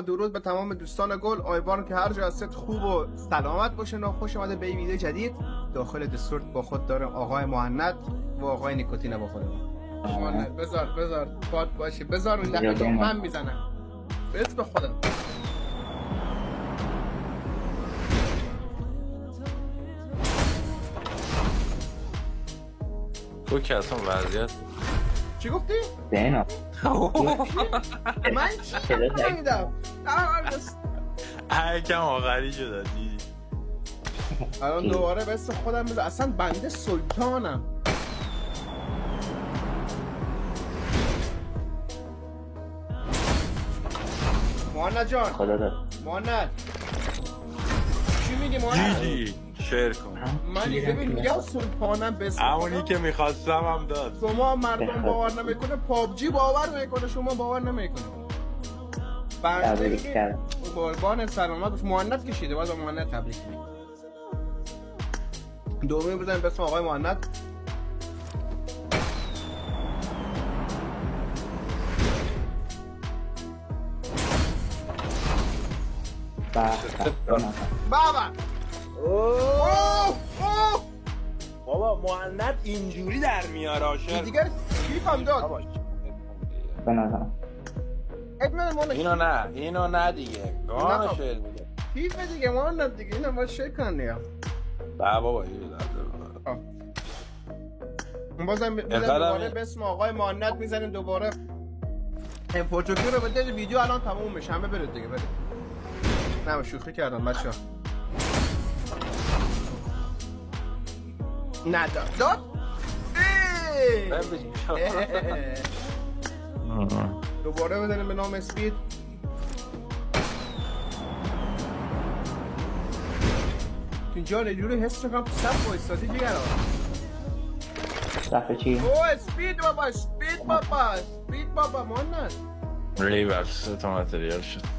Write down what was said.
درود به تمام دوستان گل. امیدوارم که هر جا هستید خوب و سلامت باشین و خوش اومده به این ویدیو جدید. داخل دستورت با خود داره آقای مهند و آقای نیکوتین با خودمون. مهند بذار پاد باشه، بذار این دفعه من میزنم. بس به خودم. تو که اصلا وضعیت چی گفتی؟ بینا من چی نمیدم. کم آخری شده دیدی. الان دوباره بس خودم بذار. اصلا بنده سلطانم. مهند جان، خدا داد مهند چی میگی مهند؟ دیدی شیر کن. من ببین میگم سلطانم بس همونی که میخواستم هم داد. شما مردم باور نمیکنه، پابجی باور میکنه، شما باور نمیکنه. بنده میگه قربان سلامت باش. مهند کشیده، باید با مهند تبریک میگم. دومی بزنیم به اسم آقای مهند. بابا بابا مهند اینجوری در میاره آشر. دیگر کیفم داد. بنازم اینو نه دیگه گانو شیر میده. کیف دیگه مهند دیگه. اینو باید شیر کنن دیگه. بابا اینو بازم دوباره به اسم آقای مهند میزنیم. دوباره پورتوکیو رو بده. ویدیو الان تموم میشه. همه برید دیگه، برید. نه شوخی کردم بچه‌ها. نه داد دوباره بزنیم به نام اسپید. اینجا نجوری حس میکنم تو صف بایستادی جیگرها. صفحه چی؟ او اسپید بابا، اسپید بابا، اسپید بابا. مهند ریورس تا متریال شد.